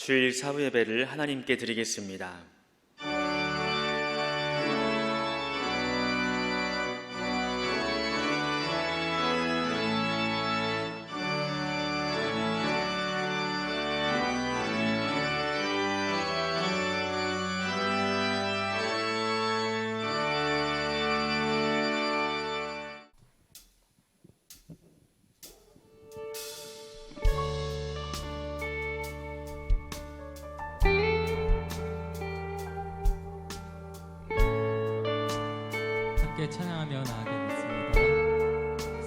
주일 사후 예배를 하나님께 드리겠습니다. 함께 찬양하며 나아가겠습니다.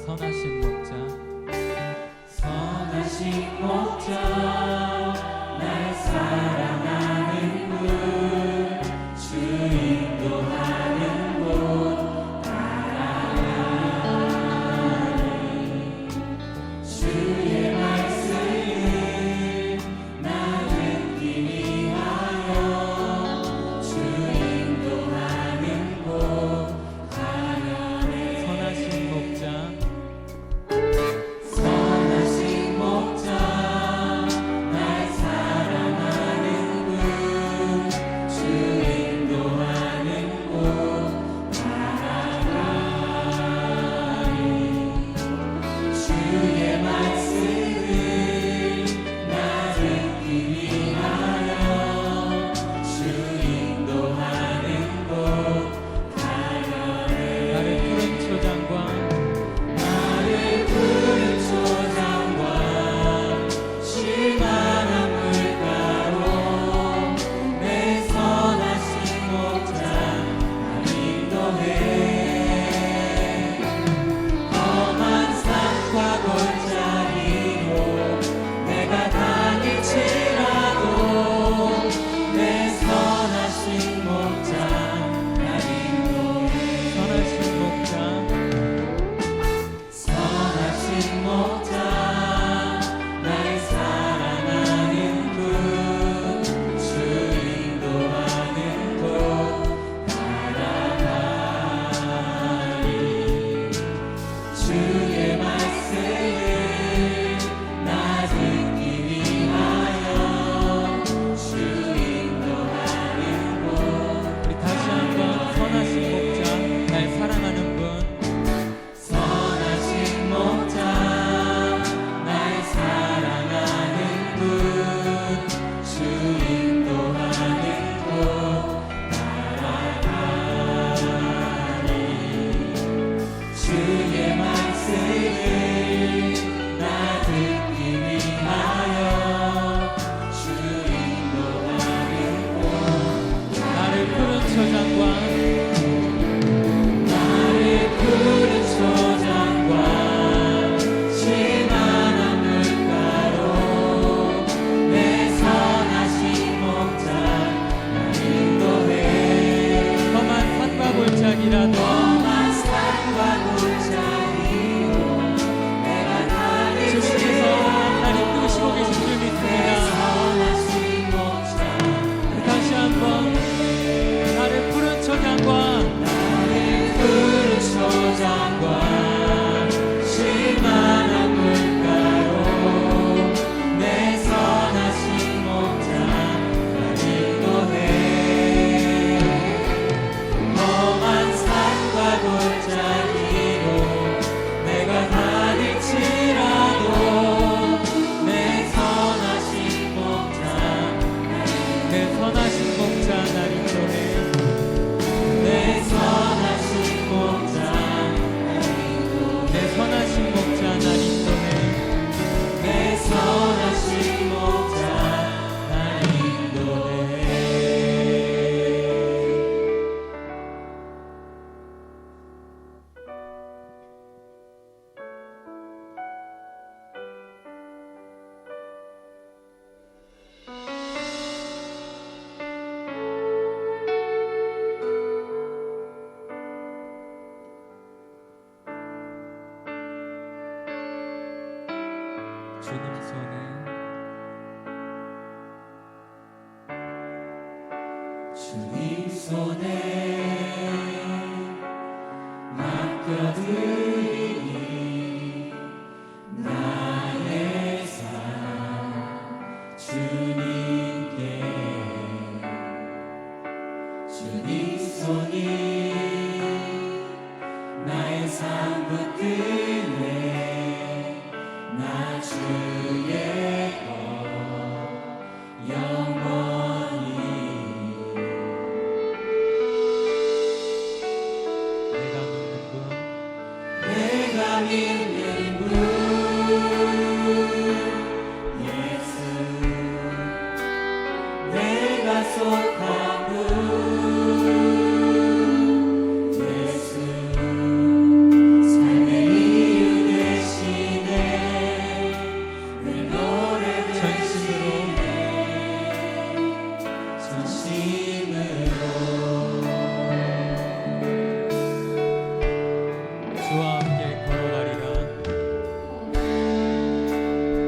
선하신 목자, 선하신 목자, 날 사랑하는 분, 주 인도하는 곳 따라가리. 주의 말씀을 나 듣기 위하여 주 인도하는 곳 선하신 목자, 선하신 목자, 날 사랑하는 분, 주 인도하는 곳 따라가리. 주의 말씀을 나 듣기 위하여 주 인도하는 곳 나를 푸른 초장과 쉴만한 물가로 내 선하신 목자 날 인도해. 험한 산과 골짜기로 내가 다닐지라도 내 선하신 목자 날 인도해. 선하신 목자, 선하신 목자, 날 사랑하는 분, 주 인도하는 곳 따라가리. 주의 말씀을 나 듣기 위하여 주 인도하는 곳. 우리 다시 한번 선하신 목자, 날 사랑하는 분, 선하신 목자, 날 사랑하는 분, 주 인도하는 곳 따라가리. 주의 말씀을 나 듣기 위하여 주 인도하는 곳 나를 푸른 초장과 쉴만한 물가로 내 선하신 목자 날 인도해. 험한 산과 골짜기라도 내가 주님께서 날 이끄시고 계신 줄 믿습니다. 다시 한번 나를 푸른 초장과 쉴만한 물가로 내 선하신 목자 날 인도해. 험한 산과 골짜기로 내가 다닐지라도 내 선하신 목자 내 선하신 목자 날 인도해. 내 선하신 목자 내 선하신 목자 날 인도해. 내 선하신 목자 날 인도해. 주님 손에 주님 손에 맡겨드리니 나의 삶 주님 내가 믿는 분 예수 내가 속한 분 예수 삶의 이유 되시네 내 노래 전심으로 주와 함께 걸어가리라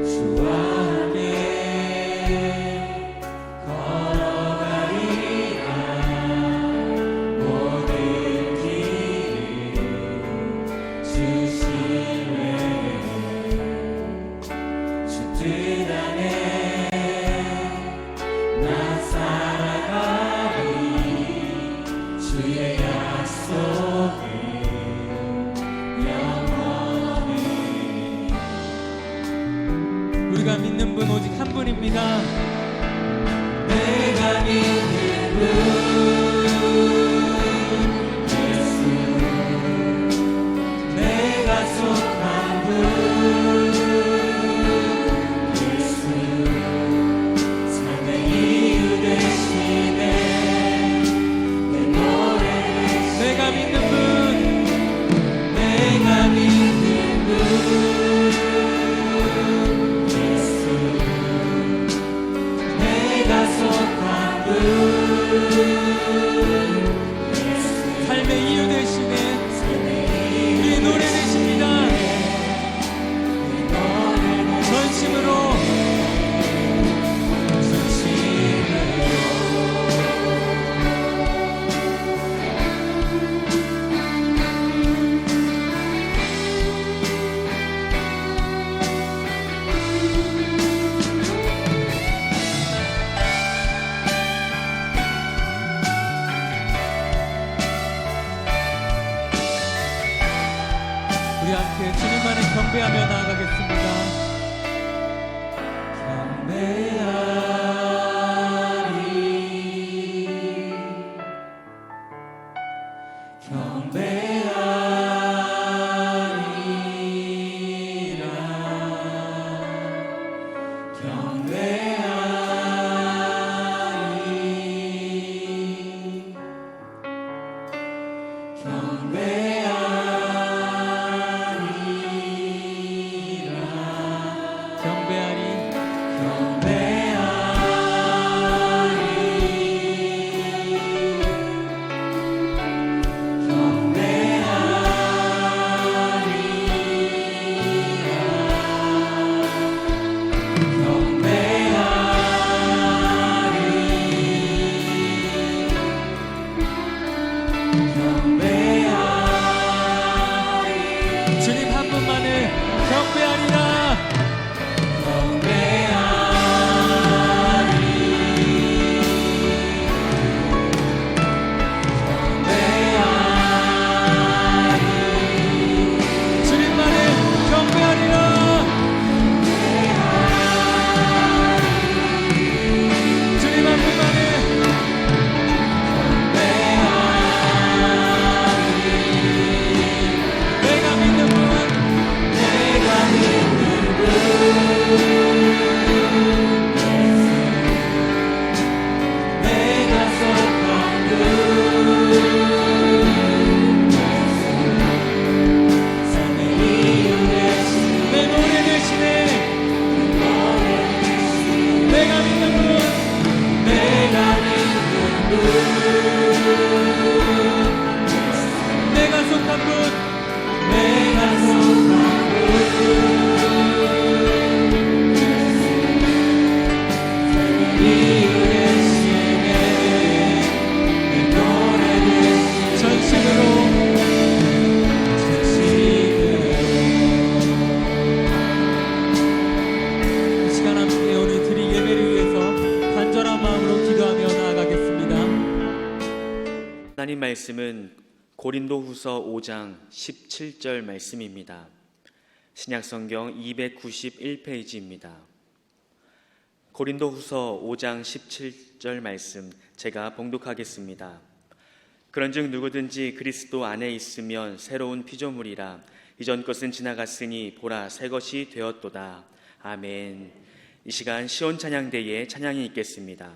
주와 함께 걸어가리라 모든 길을 주시네 주 뜻 안에 나 살아가리 주의 약속을 우리가 믿는 분 오직 한 분입니다. 내가 믿는 분 예수 내가 속한 분 예수 삶의 이유 되시네 내 노래 내가 믿는 분 내가 믿는 분 삶의 이유 되시네 우리의 노래 되십니다 전심으로 우리 함께 주님만을 경배하며 나아가겠습니다. 주님 한 분만을 경배하리라 주님만을 경배하리라 주님 한 분만을 내가 믿는 분 하나님 말씀은 고린도후서 5장 17절 말씀입니다. 신약성경 291페이지입니다. 고린도후서 5장 17절 말씀 제가 봉독하겠습니다. 그런즉 누구든지 그리스도 안에 있으면 새로운 피조물이라 이전 것은 지나갔으니 보라 새 것이 되었도다. 아멘. 이 시간 시온 찬양대에 찬양이 있겠습니다.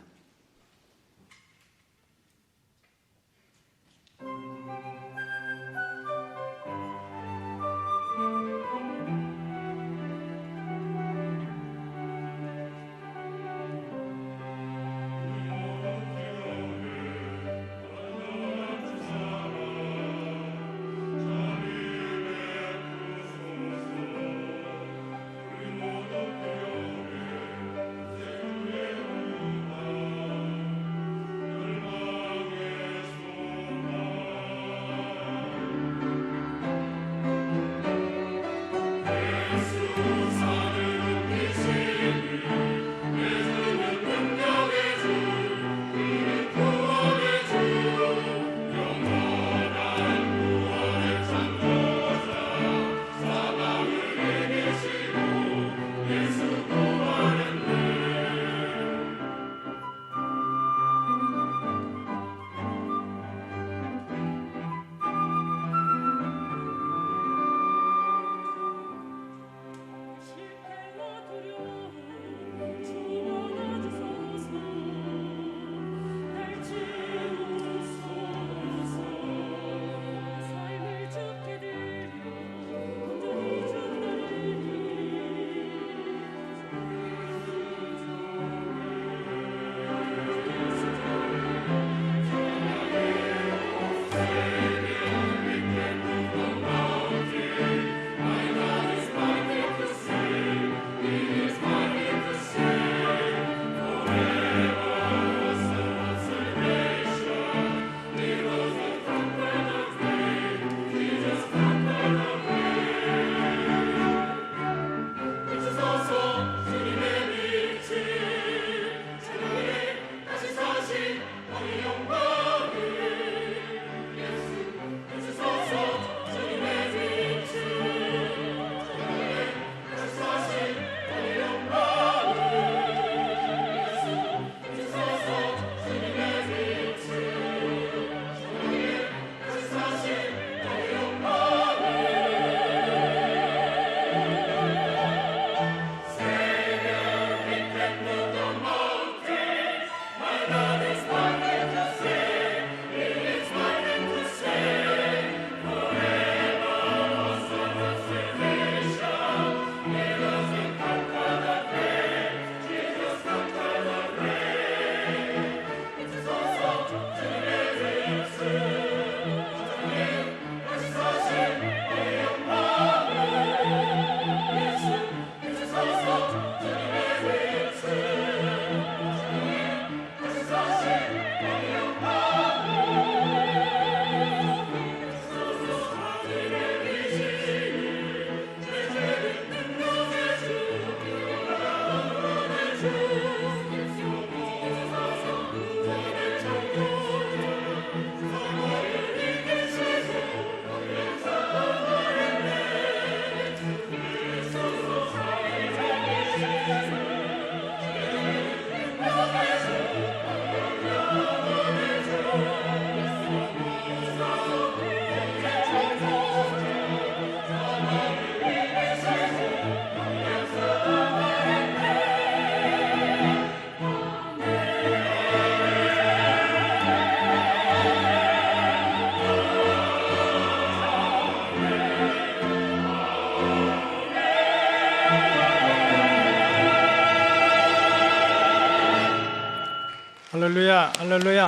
할렐루야, 할렐루야.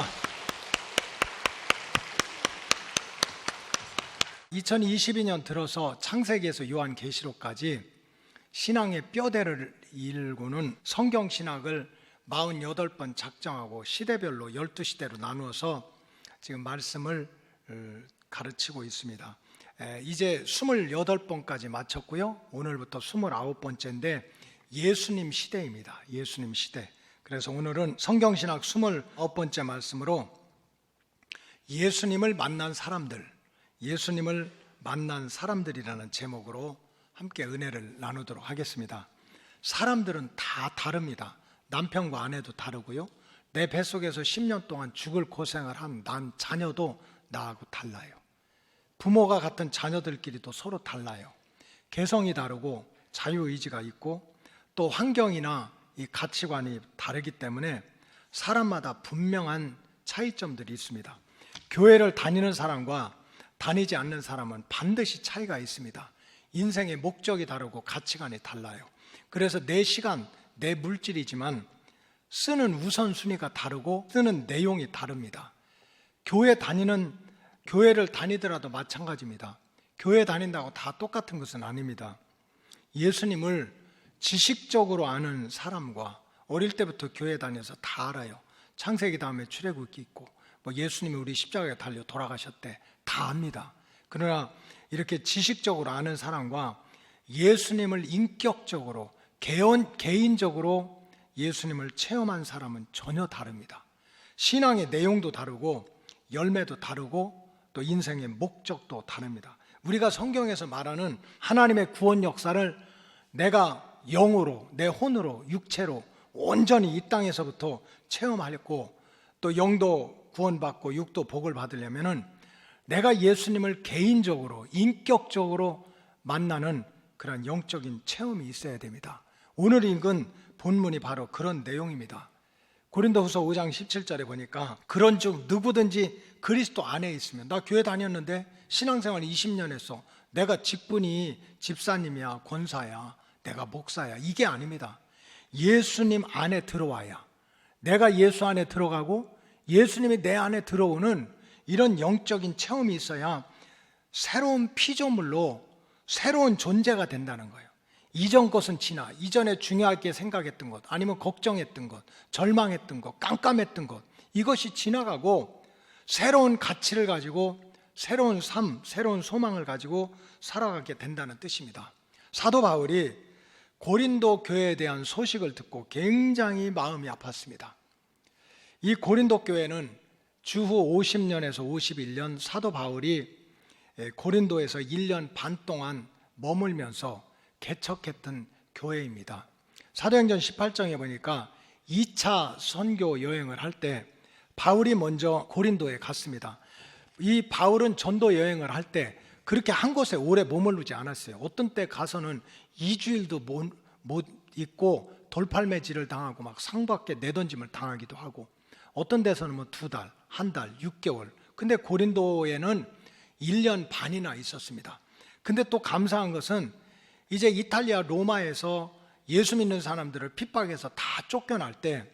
2022년 들어서 창세기에서 요한계시록까지 신앙의 뼈대를 이루고는 성경신학을 48번 작정하고 시대별로 12시대로 나누어서 지금 말씀을 가르치고 있습니다. 이제 28번까지 마쳤고요. 오늘부터 29번째인데 예수님 시대입니다. 예수님 시대. 그래서 오늘은 성경신학 29번째 말씀으로 예수님을 만난 사람들, 예수님을 만난 사람들이라는 제목으로 함께 은혜를 나누도록 하겠습니다. 사람들은 다 다릅니다. 남편과 아내도 다르고요. 내 뱃속에서 10년 동안 죽을 고생을 한 난 자녀도 나하고 달라요. 부모가 같은 자녀들끼리도 서로 달라요. 개성이 다르고 자유의지가 있고 또 환경이나 이 가치관이 다르기 때문에 사람마다 분명한 차이점들이 있습니다. 교회를 다니는 사람과 다니지 않는 사람은 반드시 차이가 있습니다. 인생의 목적이 다르고 가치관이 달라요. 그래서 내 시간, 내 물질이지만 쓰는 우선순위가 다르고 쓰는 내용이 다릅니다. 교회를 다니더라도 마찬가지입니다. 교회 다닌다고 다 똑같은 것은 아닙니다. 예수님을 지식적으로 아는 사람과 어릴 때부터 교회 다녀서 다 알아요. 창세기 다음에 출애굽기 있고 예수님이 우리 십자가에 달려 돌아가셨대 다 압니다. 그러나 이렇게 지식적으로 아는 사람과 예수님을 인격적으로 개인적으로 예수님을 체험한 사람은 전혀 다릅니다. 신앙의 내용도 다르고 열매도 다르고 또 인생의 목적도 다릅니다. 우리가 성경에서 말하는 하나님의 구원 역사를 내가 영으로, 내 혼으로, 육체로 온전히 이 땅에서부터 체험하려고 또 영도 구원받고 육도 복을 받으려면은 내가 예수님을 개인적으로 인격적으로 만나는 그런 영적인 체험이 있어야 됩니다. 오늘 읽은 본문이 바로 그런 내용입니다. 고린도후서 5장 17절에 보니까 그런즉 누구든지 그리스도 안에 있으면, 나 교회 다녔는데 신앙생활 20년 했어, 내가 직분이 집사님이야 권사야 내가 목사야, 이게 아닙니다. 예수님 안에 들어와야, 내가 예수 안에 들어가고 예수님이 내 안에 들어오는 이런 영적인 체험이 있어야 새로운 피조물로 새로운 존재가 된다는 거예요. 이전 것은 지나, 이전에 중요하게 생각했던 것, 아니면 걱정했던 것, 절망했던 것, 깜깜했던 것, 이것이 지나가고 새로운 가치를 가지고 새로운 삶, 새로운 소망을 가지고 살아가게 된다는 뜻입니다. 사도 바울이 고린도 교회에 대한 소식을 듣고 굉장히 마음이 아팠습니다. 이 고린도 교회는 주후 50년에서 51년 사도 바울이 고린도에서 1년 반 동안 머물면서 개척했던 교회입니다. 사도행전 18장에 보니까 2차 선교 여행을 할 때 바울이 먼저 고린도에 갔습니다. 이 바울은 전도 여행을 할 때 그렇게 한 곳에 오래 머무르지 않았어요. 어떤 때 가서는 2주일도 못 있고 돌팔매질을 당하고 막 상밖에 내던짐을 당하기도 하고, 어떤 데서는 2달, 1달, 6개월. 근데 고린도에는 1년 반이나 있었습니다. 근데 또 감사한 것은 이제 이탈리아 로마에서 예수 믿는 사람들을 핍박해서 다 쫓겨날 때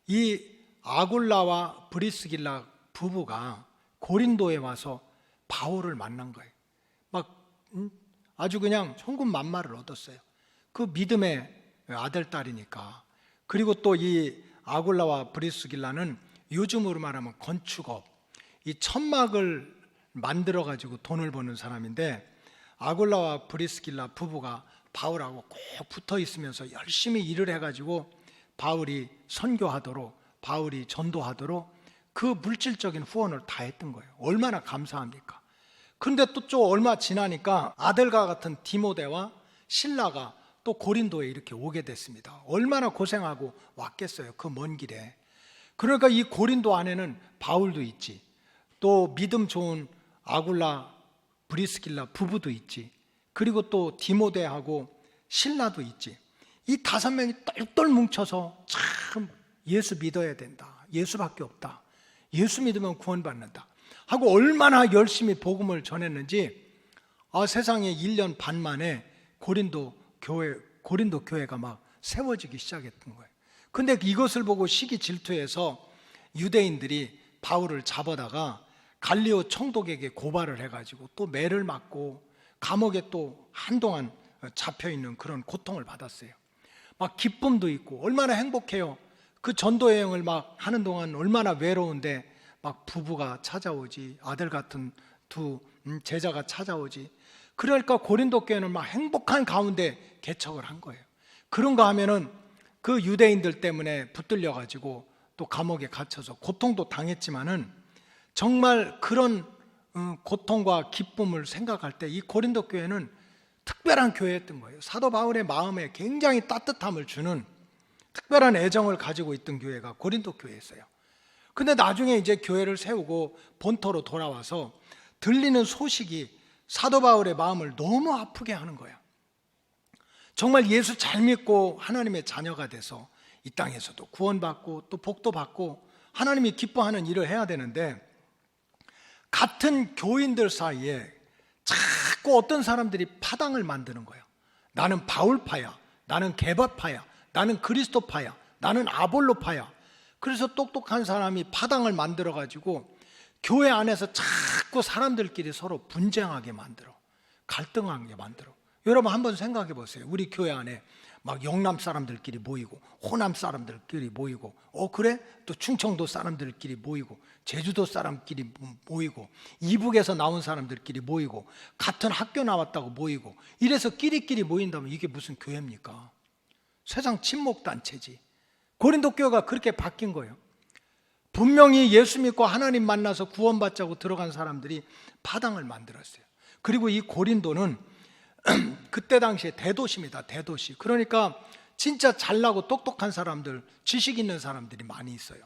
이 아굴라와 브리스길라 부부가 고린도에 와서 바울을 만난 거예요. 막 아주 그냥 천군만마를 얻었어요. 그 믿음의 아들, 딸이니까. 그리고 또 이 아굴라와 브리스길라는 요즘으로 말하면 건축업, 이 천막을 만들어 가지고 돈을 버는 사람인데, 아굴라와 브리스길라 부부가 바울하고 꼭 붙어 있으면서 열심히 일을 해가지고 바울이 선교하도록, 바울이 전도하도록 그 물질적인 후원을 다 했던 거예요. 얼마나 감사합니까? 그런데 또 좀 얼마 지나니까 아들과 같은 디모데와 실라가 또 고린도에 이렇게 오게 됐습니다. 얼마나 고생하고 왔겠어요, 그 먼 길에. 그러니까 이 고린도 안에는 바울도 있지, 또 믿음 좋은 아굴라 브리스길라 부부도 있지, 그리고 또 디모데하고 실라도 있지. 이 5명이 똘똘 뭉쳐서 참 예수 믿어야 된다, 예수밖에 없다, 예수 믿으면 구원받는다 하고 얼마나 열심히 복음을 전했는지, 세상에 1년 반 만에 고린도 교회가 막 세워지기 시작했던 거예요. 근데 이것을 보고 시기 질투해서 유대인들이 바울을 잡아다가 갈리오 총독에게 고발을 해가지고 또 매를 맞고 감옥에 또 한동안 잡혀있는 그런 고통을 받았어요. 막 기쁨도 있고 얼마나 행복해요. 그 전도 여행을 막 하는 동안 얼마나 외로운데 막 부부가 찾아오지, 아들 같은 2 제자가 찾아오지. 그러니까 고린도 교회는 막 행복한 가운데 개척을 한 거예요. 그런가 하면은 그 유대인들 때문에 붙들려 가지고 또 감옥에 갇혀서 고통도 당했지만은 정말 그런 고통과 기쁨을 생각할 때 이 고린도 교회는 특별한 교회였던 거예요. 사도 바울의 마음에 굉장히 따뜻함을 주는 특별한 애정을 가지고 있던 교회가 고린도 교회였어요. 근데 나중에 이제 교회를 세우고 본토로 돌아와서 들리는 소식이 사도 바울의 마음을 너무 아프게 하는 거야. 정말 예수 잘 믿고 하나님의 자녀가 돼서 이 땅에서도 구원받고 또 복도 받고 하나님이 기뻐하는 일을 해야 되는데, 같은 교인들 사이에 자꾸 어떤 사람들이 파당을 만드는 거야. 나는 바울파야, 나는 게바파야, 나는 그리스도파야, 나는 아볼로파야. 그래서 똑똑한 사람이 파당을 만들어 가지고 교회 안에서 자꾸 사람들끼리 서로 분쟁하게 만들어, 갈등하게 만들어. 여러분 한번 생각해 보세요. 우리 교회 안에 막 영남 사람들끼리 모이고 호남 사람들끼리 모이고 그래? 또 충청도 사람들끼리 모이고 제주도 사람끼리 모이고 이북에서 나온 사람들끼리 모이고 같은 학교 나왔다고 모이고 이래서 끼리끼리 모인다면 이게 무슨 교회입니까? 세상 친목단체지. 고린도 교회가 그렇게 바뀐 거예요. 분명히 예수 믿고 하나님 만나서 구원받자고 들어간 사람들이 파당을 만들었어요. 그리고 이 고린도는 그때 당시에 대도시입니다. 대도시. 그러니까 진짜 잘나고 똑똑한 사람들, 지식 있는 사람들이 많이 있어요.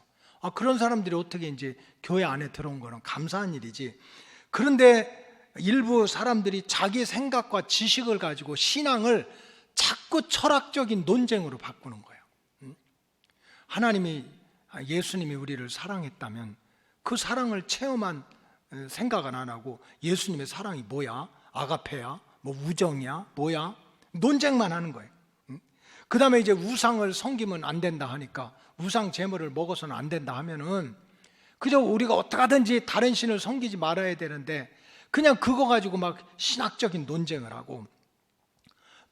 그런 사람들이 어떻게 이제 교회 안에 들어온 거는 감사한 일이지. 그런데 일부 사람들이 자기 생각과 지식을 가지고 신앙을 자꾸 철학적인 논쟁으로 바꾸는 거예요. 하나님이, 예수님이 우리를 사랑했다면 그 사랑을 체험한 생각은 안 하고 예수님의 사랑이 뭐야? 아가페야? 뭐 우정이야? 뭐야? 논쟁만 하는 거예요. 그 다음에 이제 우상을 섬기면 안 된다 하니까 우상 제물을 먹어서는 안 된다 하면은 그저 우리가 어떻게 하든지 다른 신을 섬기지 말아야 되는데 그냥 그거 가지고 막 신학적인 논쟁을 하고,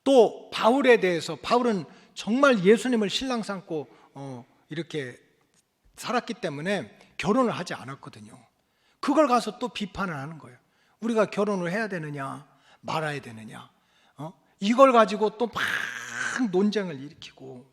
또 바울에 대해서, 바울은 정말 예수님을 신랑 삼고 이렇게 살았기 때문에 결혼을 하지 않았거든요. 그걸 가서 또 비판을 하는 거예요. 우리가 결혼을 해야 되느냐 말아야 되느냐, 이걸 가지고 또 막 논쟁을 일으키고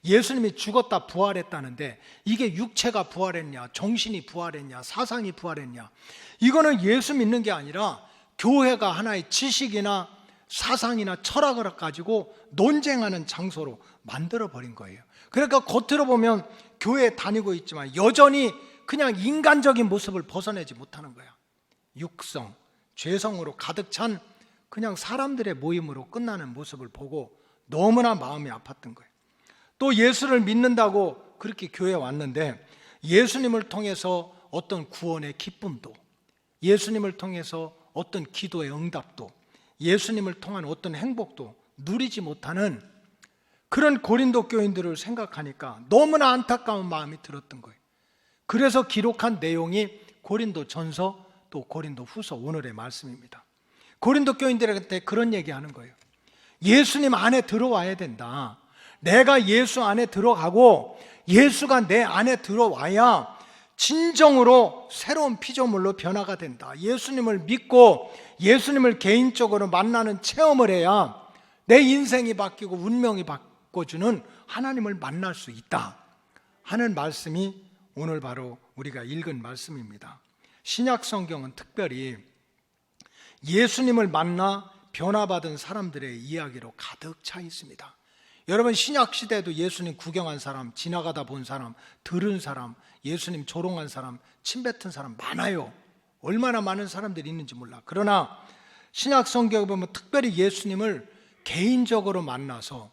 예수님이 죽었다 부활했다는데 이게 육체가 부활했냐, 정신이 부활했냐, 사상이 부활했냐, 이거는 예수 믿는 게 아니라 교회가 하나의 지식이나 사상이나 철학을 가지고 논쟁하는 장소로 만들어버린 거예요. 그러니까 겉으로 보면 교회에 다니고 있지만 여전히 그냥 인간적인 모습을 벗어내지 못하는 거야. 육성, 죄성으로 가득 찬 그냥 사람들의 모임으로 끝나는 모습을 보고 너무나 마음이 아팠던 거예요. 또 예수를 믿는다고 그렇게 교회에 왔는데 예수님을 통해서 어떤 구원의 기쁨도, 예수님을 통해서 어떤 기도의 응답도, 예수님을 통한 어떤 행복도 누리지 못하는 그런 고린도 교인들을 생각하니까 너무나 안타까운 마음이 들었던 거예요. 그래서 기록한 내용이 고린도 전서 또 고린도 후서 오늘의 말씀입니다. 고린도 교인들한테 그런 얘기하는 거예요. 예수님 안에 들어와야 된다. 내가 예수 안에 들어가고 예수가 내 안에 들어와야 진정으로 새로운 피조물로 변화가 된다. 예수님을 믿고 예수님을 개인적으로 만나는 체험을 해야 내 인생이 바뀌고 운명이 바꿔주는 하나님을 만날 수 있다 하는 말씀이 오늘 바로 우리가 읽은 말씀입니다. 신약 성경은 특별히 예수님을 만나 변화받은 사람들의 이야기로 가득 차 있습니다. 여러분, 신약 시대에도 예수님 구경한 사람, 지나가다 본 사람, 들은 사람, 예수님 조롱한 사람, 침뱉은 사람 많아요. 얼마나 많은 사람들이 있는지 몰라. 그러나 신약 성경에 보면 특별히 예수님을 개인적으로 만나서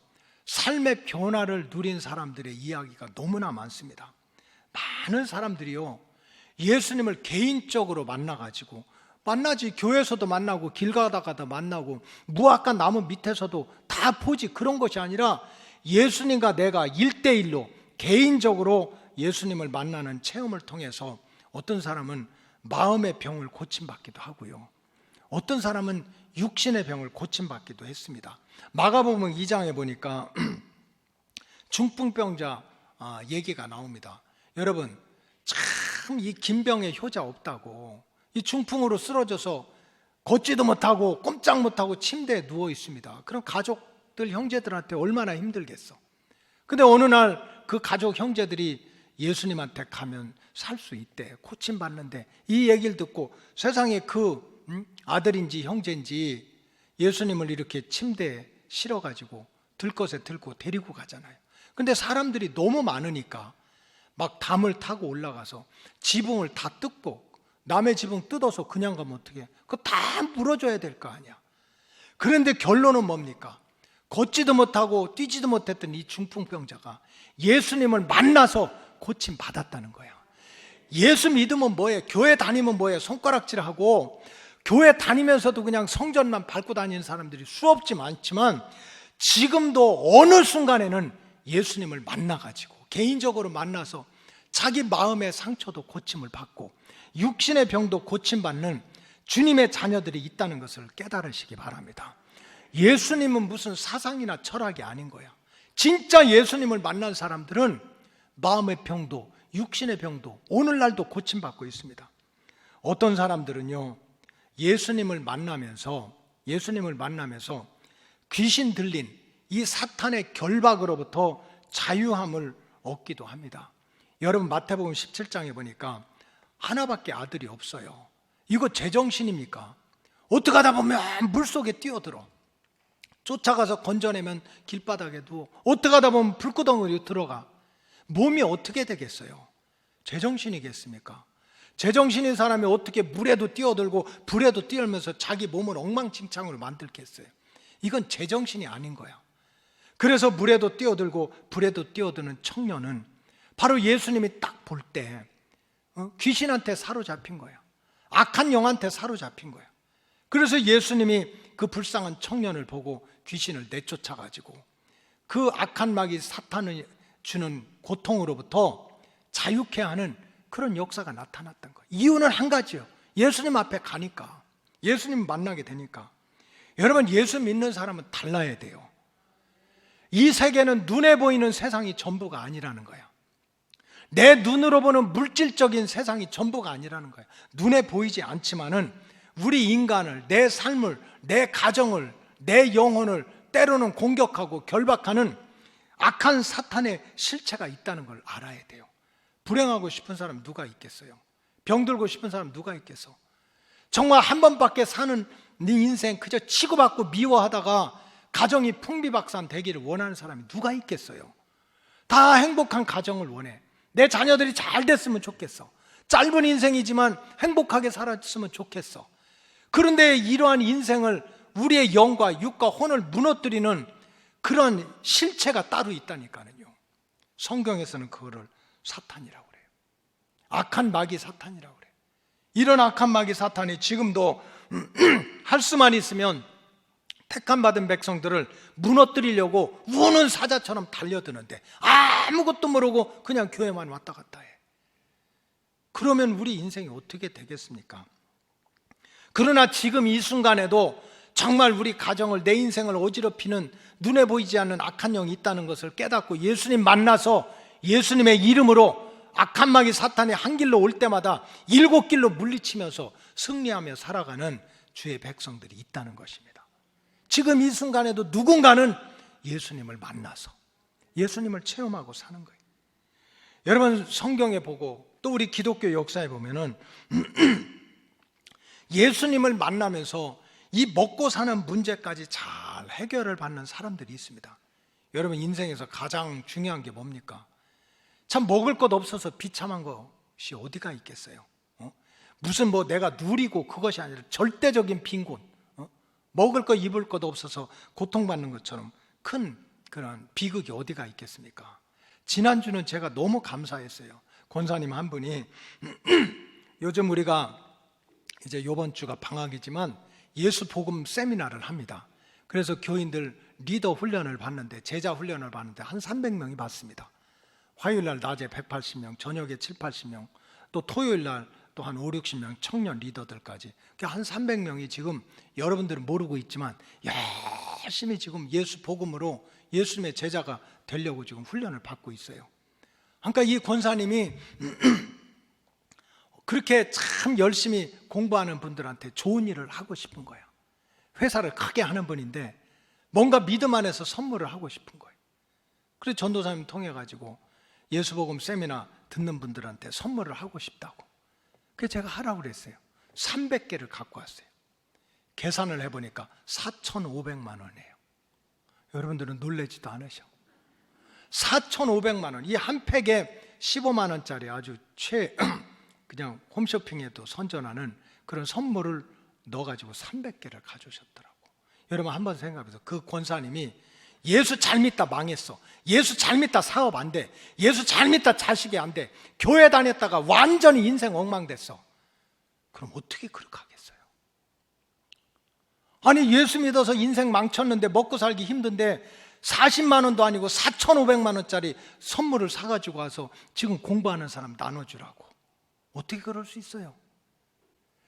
삶의 변화를 누린 사람들의 이야기가 너무나 많습니다. 많은 사람들이요, 예수님을 개인적으로 만나가지고, 만나지, 교회에서도 만나고 길 가다가도 만나고 무화과 나무 밑에서도 다 보지, 그런 것이 아니라 예수님과 내가 1대1로 개인적으로 예수님을 만나는 체험을 통해서 어떤 사람은 마음의 병을 고침받기도 하고요, 어떤 사람은 육신의 병을 고침받기도 했습니다. 마가복음 2장에 보니까 중풍병자 얘기가 나옵니다. 여러분, 참 이 김병의 효자 없다고 이 중풍으로 쓰러져서 걷지도 못하고 꼼짝 못하고 침대에 누워 있습니다. 그럼 가족들, 형제들한테 얼마나 힘들겠어. 근데 어느 날 그 가족 형제들이 예수님한테 가면 살 수 있대, 고침받는데, 이 얘기를 듣고 세상에 그 아들인지 형제인지 예수님을 이렇게 침대에 실어가지고 들것에 들고 데리고 가잖아요. 근데 사람들이 너무 많으니까 막 담을 타고 올라가서 지붕을 다 뜯고, 남의 지붕 뜯어서 그냥 가면 어떡해? 그거 다 물어줘야 될 거 아니야. 그런데 결론은 뭡니까? 걷지도 못하고 뛰지도 못했던 이 중풍병자가 예수님을 만나서 고침 받았다는 거야. 예수 믿으면 뭐해? 교회 다니면 뭐해? 손가락질하고 교회 다니면서도 그냥 성전만 밟고 다니는 사람들이 수없지 많지만, 지금도 어느 순간에는 예수님을 만나가지고 개인적으로 만나서 자기 마음의 상처도 고침을 받고 육신의 병도 고침받는 주님의 자녀들이 있다는 것을 깨달으시기 바랍니다. 예수님은 무슨 사상이나 철학이 아닌 거야. 진짜 예수님을 만난 사람들은 마음의 병도 육신의 병도 오늘날도 고침받고 있습니다. 어떤 사람들은요, 예수님을 만나면서 귀신 들린 이 사탄의 결박으로부터 자유함을 얻기도 합니다. 여러분, 마태복음 17장에 보니까 하나밖에 아들이 없어요. 이거 제정신입니까? 어떻게 하다 보면 물속에 뛰어들어, 쫓아가서 건져내면 길바닥에 두어, 어떻게 하다 보면 불구덩이로 들어가. 몸이 어떻게 되겠어요? 제정신이겠습니까? 제정신인 사람이 어떻게 물에도 뛰어들고 불에도 뛰어들면서 자기 몸을 엉망진창으로 만들겠어요? 이건 제정신이 아닌 거야. 그래서 물에도 뛰어들고 불에도 뛰어드는 청년은 바로 예수님이 딱 볼 때 귀신한테 사로잡힌 거야. 악한 영한테 사로잡힌 거야. 그래서 예수님이 그 불쌍한 청년을 보고 귀신을 내쫓아가지고 그 악한 마귀 사탄이 주는 고통으로부터 자유케 하는 그런 역사가 나타났던 거예요. 이유는 한 가지요. 예수님 앞에 가니까, 예수님 만나게 되니까. 여러분, 예수 믿는 사람은 달라야 돼요. 이 세계는 눈에 보이는 세상이 전부가 아니라는 거야. 내 눈으로 보는 물질적인 세상이 전부가 아니라는 거야. 눈에 보이지 않지만은 우리 인간을, 내 삶을, 내 가정을, 내 영혼을 때로는 공격하고 결박하는 악한 사탄의 실체가 있다는 걸 알아야 돼요. 불행하고 싶은 사람 누가 있겠어요? 병들고 싶은 사람 누가 있겠어? 정말 한 번밖에 사는 네 인생 그저 치고받고 미워하다가 가정이 풍비박산 되기를 원하는 사람이 누가 있겠어요? 다 행복한 가정을 원해. 내 자녀들이 잘 됐으면 좋겠어. 짧은 인생이지만 행복하게 살았으면 좋겠어. 그런데 이러한 인생을, 우리의 영과 육과 혼을 무너뜨리는 그런 실체가 따로 있다니까요. 성경에서는 그거를 사탄이라고 그래요. 악한 마귀 사탄이라고 그래요. 이런 악한 마귀 사탄이 지금도 할 수만 있으면 택함 받은 백성들을 무너뜨리려고 우는 사자처럼 달려드는데 아무것도 모르고 그냥 교회만 왔다 갔다 해. 그러면 우리 인생이 어떻게 되겠습니까? 그러나 지금 이 순간에도 정말 우리 가정을, 내 인생을 어지럽히는 눈에 보이지 않는 악한 영이 있다는 것을 깨닫고 예수님 만나서 예수님의 이름으로 악한 마귀 사탄이 한 길로 올 때마다 7길로 물리치면서 승리하며 살아가는 주의 백성들이 있다는 것입니다. 지금 이 순간에도 누군가는 예수님을 만나서 예수님을 체험하고 사는 거예요. 여러분, 성경에 보고 또 우리 기독교 역사에 보면은 예수님을 만나면서 이 먹고 사는 문제까지 잘 해결을 받는 사람들이 있습니다. 여러분, 인생에서 가장 중요한 게 뭡니까? 참 먹을 것 없어서 비참한 것이 어디가 있겠어요? 무슨 뭐 내가 누리고 그것이 아니라 절대적인 빈곤, 먹을 것 입을 것 없어서 고통받는 것처럼 큰 그런 비극이 어디가 있겠습니까? 지난주는 제가 너무 감사했어요. 권사님 한 분이 요즘 우리가 이제 이번 주가 방학이지만 예수 복음 세미나를 합니다. 그래서 교인들 리더 훈련을 받는데, 제자 훈련을 받는데 한 300명이 받습니다. 화요일 날 낮에 180명, 저녁에 7, 80명, 또 토요일 날 또 한 5, 60명 청년 리더들까지 한 300명이 지금, 여러분들은 모르고 있지만 열심히 지금 예수 복음으로 예수님의 제자가 되려고 지금 훈련을 받고 있어요. 그러니까 이 권사님이 그렇게 참 열심히 공부하는 분들한테 좋은 일을 하고 싶은 거예요. 회사를 크게 하는 분인데 뭔가 믿음 안에서 선물을 하고 싶은 거예요. 그래서 전도사님 통해 가지고 예수복음 세미나 듣는 분들한테 선물을 하고 싶다고. 그래서 제가 하라고 그랬어요. 300개를 갖고 왔어요. 계산을 해보니까 4,500만 원이에요. 여러분들은 놀라지도 않으셔. 4,500만 원, 이 한 팩에 15만 원짜리 아주 그냥 홈쇼핑에도 선전하는 그런 선물을 넣어가지고 300개를 가져오셨더라고. 여러분 한번 생각해보세요. 그 권사님이 예수 잘 믿다 망했어, 예수 잘 믿다 사업 안 돼, 예수 잘 믿다 자식이 안 돼, 교회 다녔다가 완전히 인생 엉망됐어. 그럼 어떻게 그렇게 하겠어요? 아니 예수 믿어서 인생 망쳤는데 먹고 살기 힘든데 40만 원도 아니고 4,500만 원짜리 선물을 사가지고 와서 지금 공부하는 사람 나눠주라고. 어떻게 그럴 수 있어요?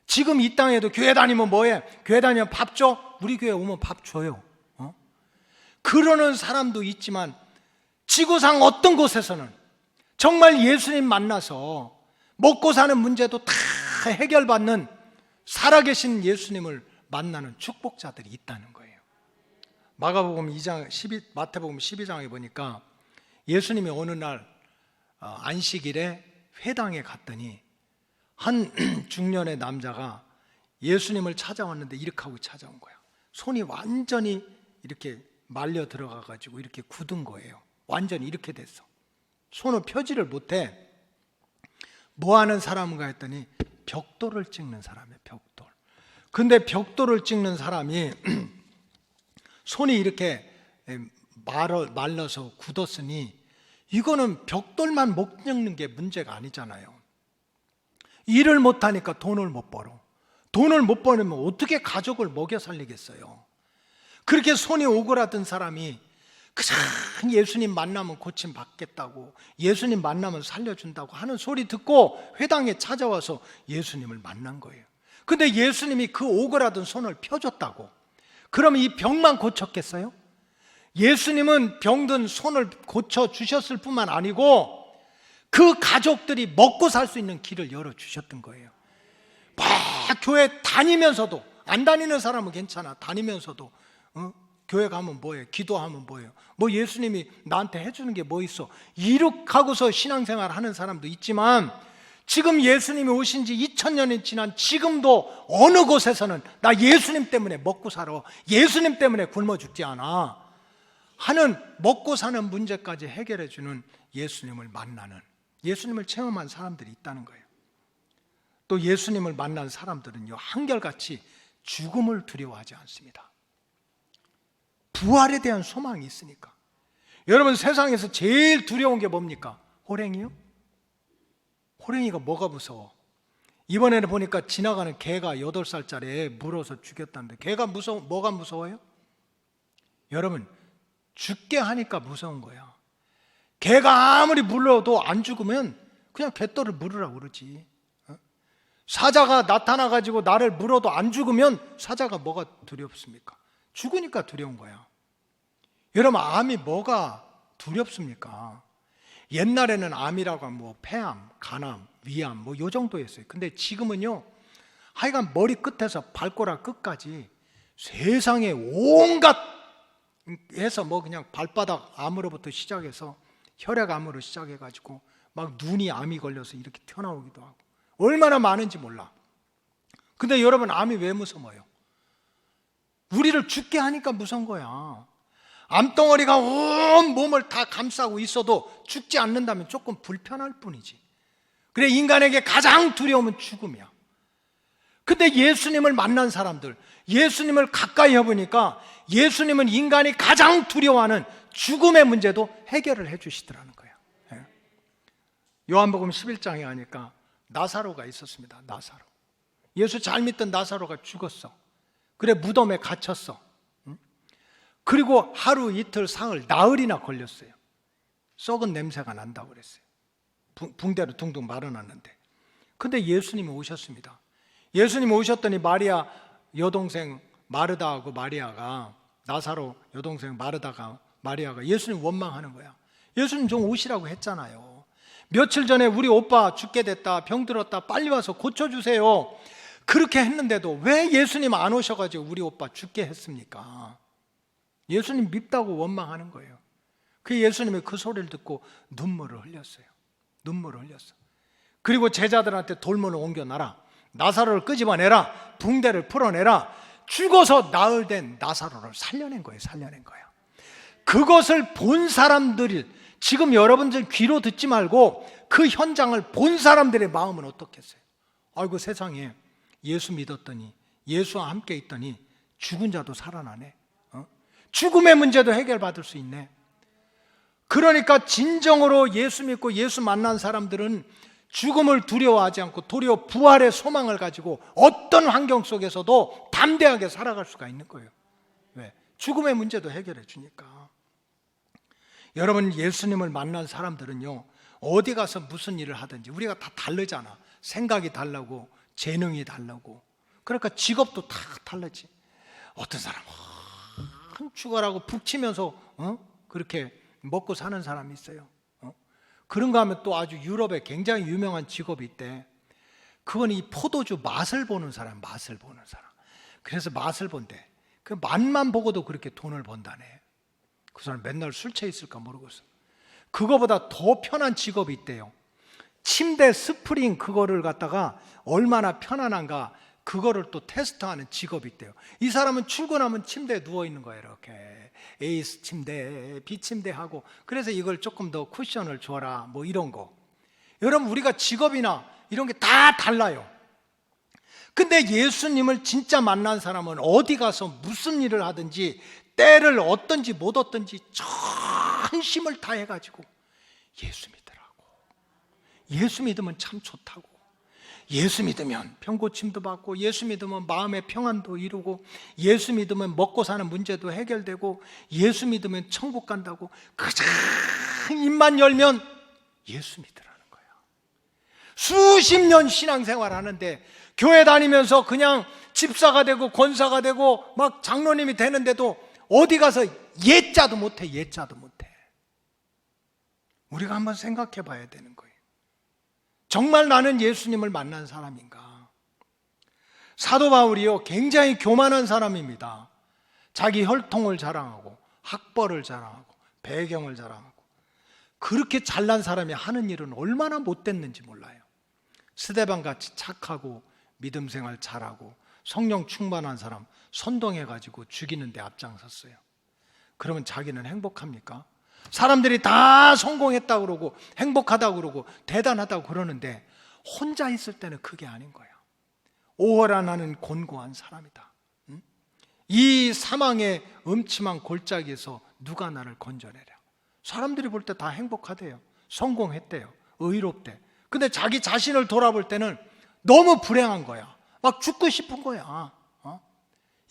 지금 이 땅에도 교회 다니면 뭐해? 교회 다니면 밥 줘? 우리 교회 오면 밥 줘요. 그러는 사람도 있지만 지구상 어떤 곳에서는 정말 예수님 만나서 먹고 사는 문제도 다 해결받는 살아계신 예수님을 만나는 축복자들이 있다는 거예요. 마태복음 12장에 보니까 예수님이 어느 날 안식일에 회당에 갔더니 한 중년의 남자가 예수님을 찾아왔는데 이렇게 하고 찾아온 거야. 손이 완전히 이렇게 말려 들어가가지고 이렇게 굳은 거예요. 완전히 이렇게 됐어. 손을 펴지를 못해. 뭐 하는 사람인가 했더니 벽돌을 찍는 사람이에요. 벽돌. 근데 벽돌을 찍는 사람이 손이 이렇게 말라서 굳었으니 이거는 벽돌만 못 찍는 게 문제가 아니잖아요. 일을 못하니까 돈을 못 벌어. 돈을 못 벌면 어떻게 가족을 먹여 살리겠어요? 그렇게 손이 오그라든 사람이 그냥 예수님 만나면 고침 받겠다고, 예수님 만나면 살려준다고 하는 소리 듣고 회당에 찾아와서 예수님을 만난 거예요. 근데 예수님이 그 오그라든 손을 펴줬다고. 그럼 이 병만 고쳤겠어요? 예수님은 병든 손을 고쳐주셨을 뿐만 아니고 그 가족들이 먹고 살 수 있는 길을 열어주셨던 거예요. 막 교회 다니면서도, 안 다니는 사람은 괜찮아. 다니면서도 교회 가면 뭐예요? 기도하면 뭐예요? 뭐 예수님이 나한테 해주는 게 뭐 있어? 이룩하고서 신앙생활 하는 사람도 있지만 지금 예수님이 오신 지 2000년이 지난 지금도 어느 곳에서는 나 예수님 때문에 먹고 살아, 예수님 때문에 굶어 죽지 않아 하는, 먹고 사는 문제까지 해결해 주는 예수님을 만나는, 예수님을 체험한 사람들이 있다는 거예요. 또 예수님을 만난 사람들은요, 한결같이 죽음을 두려워하지 않습니다. 부활에 대한 소망이 있으니까. 여러분, 세상에서 제일 두려운 게 뭡니까? 호랭이요? 호랭이가 뭐가 무서워? 이번에는 보니까 지나가는 개가 8살짜리 애 물어서 죽였다는데, 개가 뭐가 무서워요? 여러분, 죽게 하니까 무서운 거야. 개가 아무리 물어도 안 죽으면 그냥 개떨을 물으라고 그러지. 사자가 나타나가지고 나를 물어도 안 죽으면 사자가 뭐가 두렵습니까? 죽으니까 두려운 거야. 여러분, 암이 뭐가 두렵습니까? 옛날에는 암이라고 하면 뭐 폐암, 간암, 위암 뭐 요 정도였어요. 근데 지금은요, 하여간 머리 끝에서 발가락 끝까지 세상에 온갖 해서 뭐 그냥 발바닥 암으로부터 시작해서 혈액암으로 시작해가지고 막 눈이 암이 걸려서 이렇게 튀어나오기도 하고 얼마나 많은지 몰라. 근데 여러분, 암이 왜 무서워요? 우리를 죽게 하니까 무서운 거야. 암덩어리가 온 몸을 다 감싸고 있어도 죽지 않는다면 조금 불편할 뿐이지. 그래, 인간에게 가장 두려움은 죽음이야. 근데 예수님을 만난 사람들, 예수님을 가까이 해보니까 예수님은 인간이 가장 두려워하는 죽음의 문제도 해결을 해주시더라는 거예요. 요한복음 11장에 가니까 나사로가 있었습니다. 나사로. 예수 잘 믿던 나사로가 죽었어. 그래, 무덤에 갇혔어. 그리고 하루 이틀 사흘 나흘이나 걸렸어요. 썩은 냄새가 난다고 그랬어요. 붕대로 둥둥 말아놨는데. 근데 예수님이 오셨습니다. 예수님이 오셨더니 마리아 여동생 마르다하고 마리아가, 나사로 여동생 마리아가 예수님 원망하는 거야. 예수님 좀 오시라고 했잖아요. 며칠 전에 우리 오빠 죽게 됐다, 병들었다, 빨리 와서 고쳐주세요. 그렇게 했는데도 왜 예수님 안 오셔가지고 우리 오빠 죽게 했습니까? 예수님 밉다고 원망하는 거예요. 그 예수님이 그 소리를 듣고 눈물을 흘렸어요. 눈물을 흘렸어. 그리고 제자들한테 돌문을 옮겨놔라, 나사로를 끄집어내라, 붕대를 풀어내라. 죽어서 나흘 된 나사로를 살려낸 거예요. 살려낸 거야. 그것을 본 사람들이 지금 여러분들 귀로 듣지 말고 그 현장을 본 사람들의 마음은 어떻겠어요? 아이고 세상에, 예수 믿었더니, 예수와 함께 있더니 죽은 자도 살아나네. 죽음의 문제도 해결받을 수 있네. 그러니까 진정으로 예수 믿고 예수 만난 사람들은 죽음을 두려워하지 않고 도리어 부활의 소망을 가지고 어떤 환경 속에서도 담대하게 살아갈 수가 있는 거예요. 왜? 죽음의 문제도 해결해 주니까. 여러분, 예수님을 만난 사람들은요, 어디 가서 무슨 일을 하든지 우리가 다 다르잖아. 생각이 다르고 재능이 다르고, 그러니까 직업도 다 다르지. 어떤 사람은 죽어라고 푹 치면서 그렇게 먹고 사는 사람이 있어요. 그런가 하면 또 아주 유럽에 굉장히 유명한 직업이 있대. 그건 이 포도주 맛을 보는 사람, 맛을 보는 사람. 그래서 맛을 본대. 그 맛만 보고도 그렇게 돈을 번다네. 그 사람 맨날 술 취해 있을까 모르겠어. 그거보다 더 편한 직업이 있대요. 침대 스프링 그거를 갖다가 얼마나 편안한가, 그거를 또 테스트하는 직업이 있대요. 이 사람은 출근하면 침대에 누워 있는 거예요. 이렇게 A 침대, B 침대 하고, 그래서 이걸 조금 더 쿠션을 줘라, 뭐 이런 거. 여러분, 우리가 직업이나 이런 게 다 달라요. 근데 예수님을 진짜 만난 사람은 어디 가서 무슨 일을 하든지, 때를 얻든지 못 얻든지 전심을 다해가지고 예수 믿으라고. 예수 믿으면 참 좋다고. 예수 믿으면 병고침도 받고, 예수 믿으면 마음의 평안도 이루고, 예수 믿으면 먹고 사는 문제도 해결되고, 예수 믿으면 천국 간다고. 그저 입만 열면 예수 믿으라는 거야. 수십 년 신앙생활 하는데, 교회 다니면서 그냥 집사가 되고 권사가 되고 막 장로님이 되는데도 어디 가서 예자도 못해. 예자도 못해. 우리가 한번 생각해 봐야 되는 거예요. 정말 나는 예수님을 만난 사람인가? 사도 바울이요, 굉장히 교만한 사람입니다. 자기 혈통을 자랑하고 학벌을 자랑하고 배경을 자랑하고, 그렇게 잘난 사람이 하는 일은 얼마나 못됐는지 몰라요. 스데반같이 착하고 믿음 생활 잘하고 성령 충만한 사람 선동해가지고 죽이는 데 앞장섰어요. 그러면 자기는 행복합니까? 사람들이 다 성공했다고 그러고 행복하다고 그러고 대단하다고 그러는데 혼자 있을 때는 그게 아닌 거야. 오호라 나는 곤고한 사람이다. 이 사망의 음침한 골짜기에서 누가 나를 건져내랴. 사람들이 볼 때 다 행복하대요. 성공했대요. 의롭대. 근데 자기 자신을 돌아볼 때는 너무 불행한 거야. 막 죽고 싶은 거야.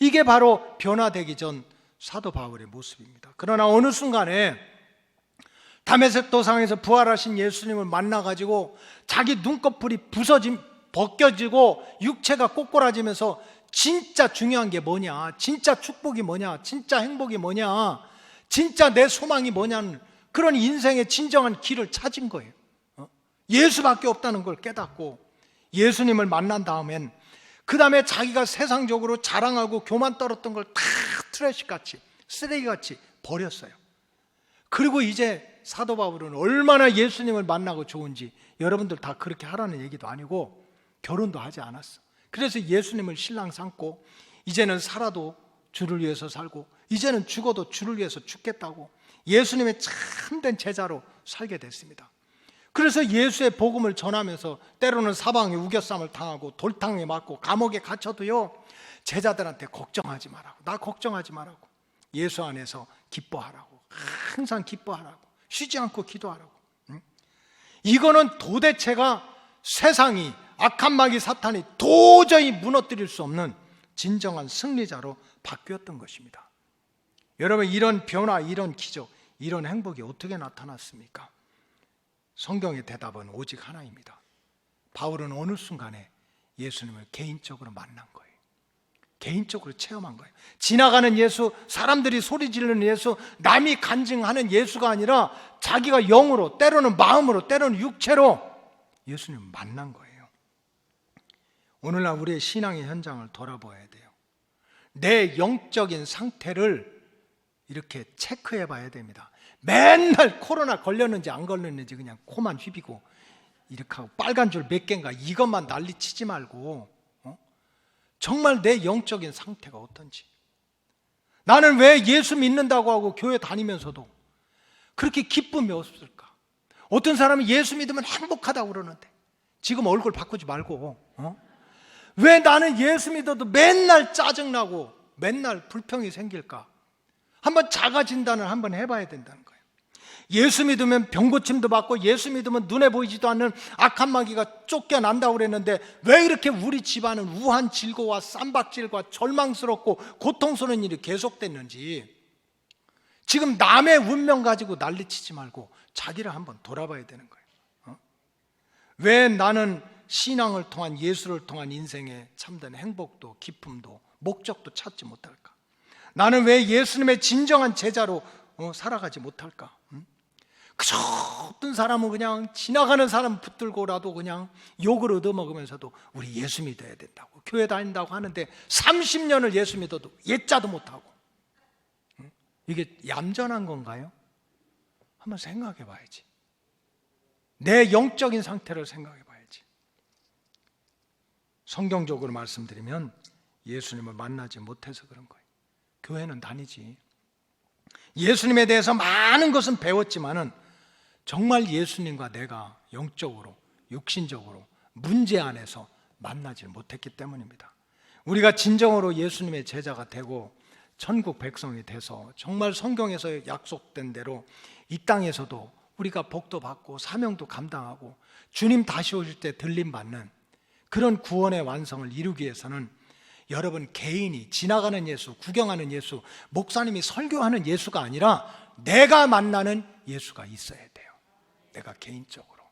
이게 바로 변화되기 전 사도 바울의 모습입니다. 그러나 어느 순간에 다메섹 도상에서 부활하신 예수님을 만나가지고 자기 눈꺼풀이 벗겨지고 육체가 꼬꾸라지면서 진짜 중요한 게 뭐냐, 진짜 축복이 뭐냐, 진짜 행복이 뭐냐, 진짜 내 소망이 뭐냐는 그런 인생의 진정한 길을 찾은 거예요. 예수밖에 없다는 걸 깨닫고 예수님을 만난 다음엔 그 다음에 자기가 세상적으로 자랑하고 교만 떨었던 걸 다 트래시같이, 쓰레기같이 버렸어요. 그리고 이제 사도 바울은 얼마나 예수님을 만나고 좋은지, 여러분들 다 그렇게 하라는 얘기도 아니고 결혼도 하지 않았어. 그래서 예수님을 신랑 삼고 이제는 살아도 주를 위해서 살고 이제는 죽어도 주를 위해서 죽겠다고 예수님의 참된 제자로 살게 됐습니다. 그래서 예수의 복음을 전하면서 때로는 사방에 우겨쌈을 당하고 돌탕에 맞고 감옥에 갇혀도요, 제자들한테 걱정하지 말라고, 나 걱정하지 말라고, 예수 안에서 기뻐하라고, 항상 기뻐하라고, 쉬지 않고 기도하라고. 이거는 도대체가 세상이, 악한 마귀 사탄이 도저히 무너뜨릴 수 없는 진정한 승리자로 바뀌었던 것입니다. 여러분, 이런 변화, 이런 기적, 이런 행복이 어떻게 나타났습니까? 성경의 대답은 오직 하나입니다. 바울은 어느 순간에 예수님을 개인적으로 만난 거예요. 개인적으로 체험한 거예요. 지나가는 예수, 사람들이 소리 지르는 예수, 남이 간증하는 예수가 아니라 자기가 영으로, 때로는 마음으로, 때로는 육체로 예수님을 만난 거예요. 오늘날 우리의 신앙의 현장을 돌아봐야 돼요. 내 영적인 상태를 이렇게 체크해 봐야 됩니다. 맨날 코로나 걸렸는지 안 걸렸는지 그냥 코만 휘비고 이렇게 하고 빨간 줄 몇 개인가 이것만 난리치지 말고 정말 내 영적인 상태가 어떤지. 나는 왜 예수 믿는다고 하고 교회 다니면서도 그렇게 기쁨이 없을까? 어떤 사람은 예수 믿으면 행복하다고 그러는데 지금 얼굴 바꾸지 말고 왜 나는 예수 믿어도 맨날 짜증나고 맨날 불평이 생길까? 한번 자가 진단을 한번 해봐야 된다는 거예요. 예수 믿으면 병고침도 받고 예수 믿으면 눈에 보이지도 않는 악한 마귀가 쫓겨난다고 그랬는데 왜 이렇게 우리 집안은 우한 질고와 쌈박질과 절망스럽고 고통스러운 일이 계속됐는지 지금 남의 운명 가지고 난리치지 말고 자기를 한번 돌아봐야 되는 거예요. 왜 나는 신앙을 통한 예수를 통한 인생의 참된 행복도 기쁨도 목적도 찾지 못할까? 나는 왜 예수님의 진정한 제자로 살아가지 못할까? 그저 어떤 사람은 그냥 지나가는 사람 붙들고라도 그냥 욕을 얻어먹으면서도 우리 예수 믿어야 된다고 교회 다닌다고 하는데 30년을 예수 믿어도 예자도 못하고 이게 얌전한 건가요? 한번 생각해 봐야지. 내 영적인 상태를 생각해 봐야지. 성경적으로 말씀드리면 예수님을 만나지 못해서 그런 거예요. 교회는 다니지. 예수님에 대해서 많은 것은 배웠지만은 정말 예수님과 내가 영적으로 육신적으로 문제 안에서 만나지 못했기 때문입니다. 우리가 진정으로 예수님의 제자가 되고 천국 백성이 돼서 정말 성경에서 약속된 대로 이 땅에서도 우리가 복도 받고 사명도 감당하고 주님 다시 오실 때 들림받는 그런 구원의 완성을 이루기 위해서는 여러분 개인이 지나가는 예수, 구경하는 예수, 목사님이 설교하는 예수가 아니라 내가 만나는 예수가 있어야 돼요. 내가 개인적으로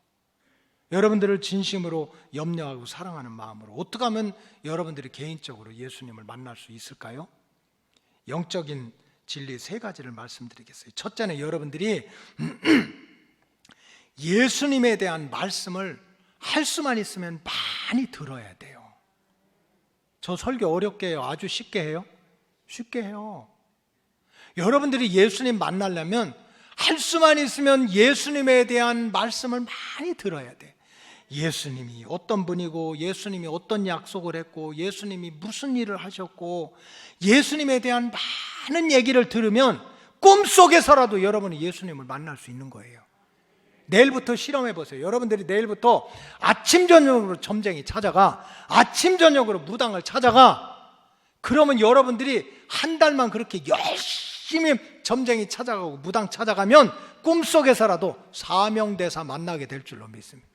여러분들을 진심으로 염려하고 사랑하는 마음으로 어떻게 하면 여러분들이 개인적으로 예수님을 만날 수 있을까요? 영적인 진리 3가지를 말씀드리겠어요. 첫째는 여러분들이 예수님에 대한 말씀을 할 수만 있으면 많이 들어야 돼요. 저 설교 어렵게 해요? 아주 쉽게 해요? 쉽게 해요. 여러분들이 예수님 만나려면 할 수만 있으면 예수님에 대한 말씀을 많이 들어야 돼. 예수님이 어떤 분이고 예수님이 어떤 약속을 했고 예수님이 무슨 일을 하셨고 예수님에 대한 많은 얘기를 들으면 꿈속에서라도 여러분이 예수님을 만날 수 있는 거예요. 내일부터 실험해 보세요. 여러분들이 내일부터 아침 저녁으로 점쟁이 찾아가, 아침 저녁으로 무당을 찾아가. 그러면 여러분들이 한 달만 그렇게 열심히 점쟁이 찾아가고 무당 찾아가면 꿈속에서라도 사명대사 만나게 될 줄로 믿습니다.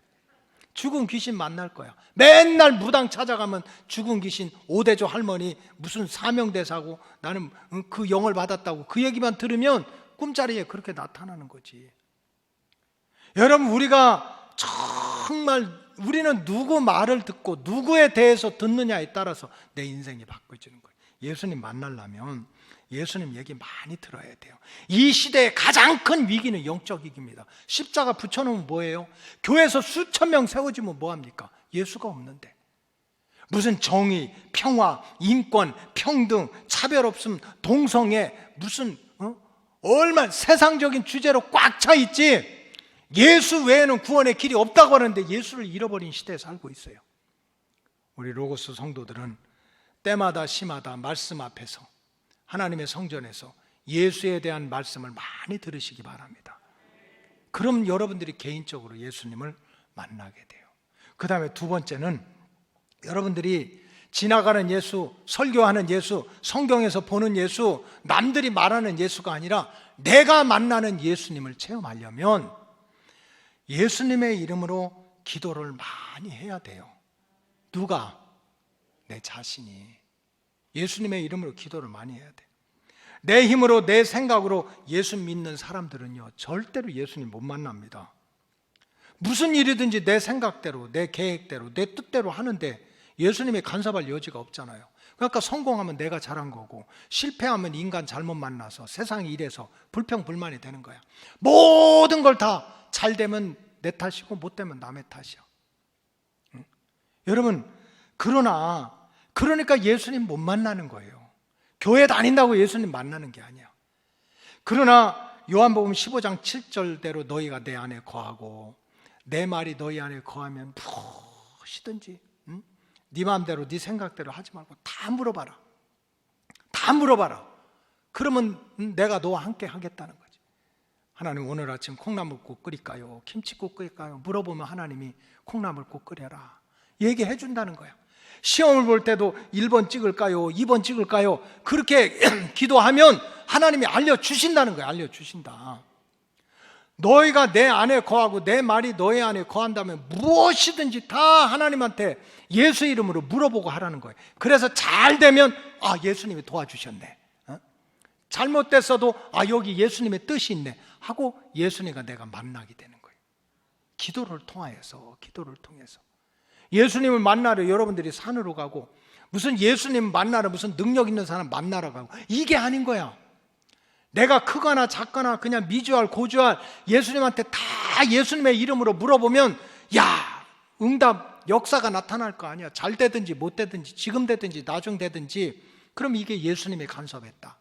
죽은 귀신 만날 거야. 맨날 무당 찾아가면 죽은 귀신 오대조 할머니 무슨 사명대사고 나는 그 영을 받았다고 그 얘기만 들으면 꿈자리에 그렇게 나타나는 거지. 여러분 우리가 정말 우리는 누구 말을 듣고 누구에 대해서 듣느냐에 따라서 내 인생이 바뀌어지는 거예요. 예수님 만나려면 예수님 얘기 많이 들어야 돼요. 이 시대의 가장 큰 위기는 영적 위기입니다. 십자가 붙여놓으면 뭐예요? 교회에서 수천 명 세워지면 뭐합니까? 예수가 없는데 무슨 정의, 평화, 인권, 평등, 차별 없음, 동성애 무슨 얼마나 세상적인 주제로 꽉 차 있지. 예수 외에는 구원의 길이 없다고 하는데 예수를 잃어버린 시대에 살고 있어요. 우리 로고스 성도들은 때마다 시마다 말씀 앞에서 하나님의 성전에서 예수에 대한 말씀을 많이 들으시기 바랍니다. 그럼 여러분들이 개인적으로 예수님을 만나게 돼요. 그 다음에 2번째는 여러분들이 지나가는 예수, 설교하는 예수, 성경에서 보는 예수, 남들이 말하는 예수가 아니라 내가 만나는 예수님을 체험하려면 예수님의 이름으로 기도를 많이 해야 돼요. 누가? 내 자신이 예수님의 이름으로 기도를 많이 해야 돼. 내 힘으로 내 생각으로 예수 믿는 사람들은요 절대로 예수님 못 만납니다. 무슨 일이든지 내 생각대로 내 계획대로 내 뜻대로 하는데 예수님이 간섭할 여지가 없잖아요. 그러니까 성공하면 내가 잘한 거고 실패하면 인간 잘못 만나서 세상이 이래서 불평불만이 되는 거야. 모든 걸 다 잘 되면 내 탓이고 못 되면 남의 탓이야. 응? 여러분 그러니까 예수님 못 만나는 거예요. 교회 다닌다고 예수님 만나는 게 아니야. 그러나 요한복음 15장 7절대로 너희가 내 안에 거하고 내 말이 너희 안에 거하면 무엇이든지 네 마음대로 네 생각대로 하지 말고 다 물어봐라. 다 물어봐라. 그러면 내가 너와 함께 하겠다는 거지. 하나님 오늘 아침 콩나물국 끓일까요? 김치국 끓일까요? 물어보면 하나님이 콩나물국 끓여라 얘기해 준다는 거야. 시험을 볼 때도 1번 찍을까요? 2번 찍을까요? 그렇게 기도하면 하나님이 알려주신다는 거야. 알려주신다. 너희가 내 안에 거하고 내 말이 너희 안에 거한다면 무엇이든지 다 하나님한테 예수 이름으로 물어보고 하라는 거예요. 그래서 잘 되면 예수님이 도와주셨네. 잘못됐어도 여기 예수님의 뜻이 있네 하고 예수님과 내가 만나게 되는 거예요. 기도를 통해서 예수님을 만나러 여러분들이 산으로 가고 무슨 예수님 만나러 무슨 능력 있는 사람 만나러 가고 이게 아닌 거야. 내가 크거나 작거나 그냥 미주알 고주알 예수님한테 다 예수님의 이름으로 물어보면 응답 역사가 나타날 거 아니야. 잘 되든지 못 되든지 지금 되든지 나중 되든지 그럼 이게 예수님이 간섭했다.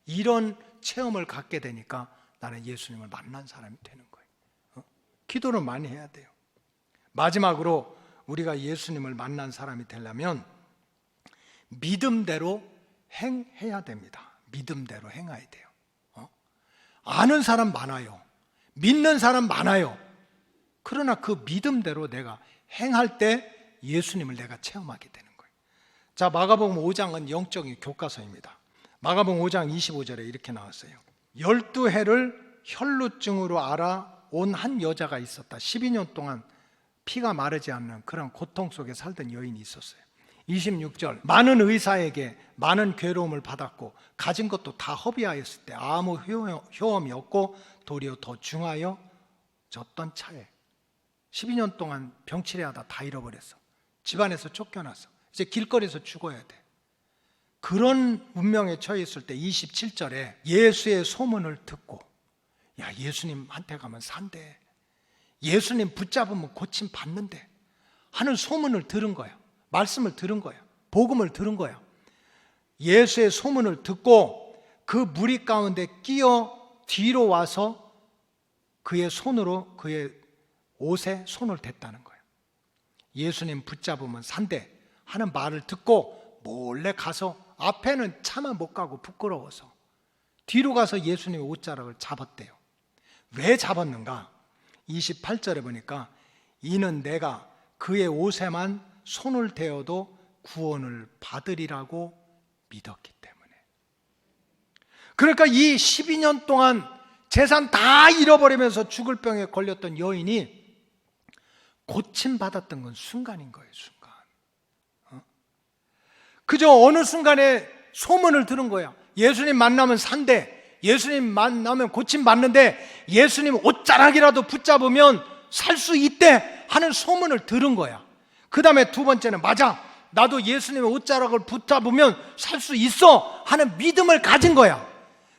이런 체험을 갖게 되니까 나는 예수님을 만난 사람이 되는 거예요. 기도를 많이 해야 돼요. 마지막으로 우리가 예수님을 만난 사람이 되려면 믿음대로 행해야 됩니다. 믿음대로 행해야 돼요. 아는 사람 많아요. 믿는 사람 많아요. 그러나 그 믿음대로 내가 행할 때 예수님을 내가 체험하게 되는 거예요. 자, 마가복음 5장은 영적인 교과서입니다. 마가복음 5장 25절에 이렇게 나왔어요. 12해를 혈루증으로 알아온 한 여자가 있었다. 12년 동안 피가 마르지 않는 그런 고통 속에 살던 여인이 있었어요. 26절, 많은 의사에게 많은 괴로움을 받았고 가진 것도 다 허비하였을 때 아무 효험이 없고 도리어 더 중하여졌던 차에 12년 동안 병치레하다 다 잃어버렸어. 집안에서 쫓겨났어. 이제 길거리에서 죽어야 돼. 그런 운명에 처해 있을 때 27절에 예수의 소문을 듣고 예수님한테 가면 산대, 예수님 붙잡으면 고침 받는데 하는 소문을 들은 거야. 말씀을 들은 거야. 복음을 들은 거야. 예수의 소문을 듣고 그 무리 가운데 끼어 뒤로 와서 그의 손으로 그의 옷에 손을 댔다는 거예요. 예수님 붙잡으면 산대 하는 말을 듣고 몰래 가서 앞에는 차마 못 가고 부끄러워서 뒤로 가서 예수님의 옷자락을 잡았대요. 왜 잡았는가? 28절에 보니까 이는 내가 그의 옷에만 손을 대어도 구원을 받으리라고 믿었기 때문에. 그러니까 이 12년 동안 재산 다 잃어버리면서 죽을 병에 걸렸던 여인이 고침받았던 건 순간인 거예요. 순간. 그저 어느 순간에 소문을 들은 거야. 예수님 만나면 산대, 예수님 만나면 고침받는데 예수님 옷자락이라도 붙잡으면 살 수 있대 하는 소문을 들은 거야. 그 다음에 두 번째는 맞아, 나도 예수님의 옷자락을 붙잡으면 살 수 있어 하는 믿음을 가진 거야.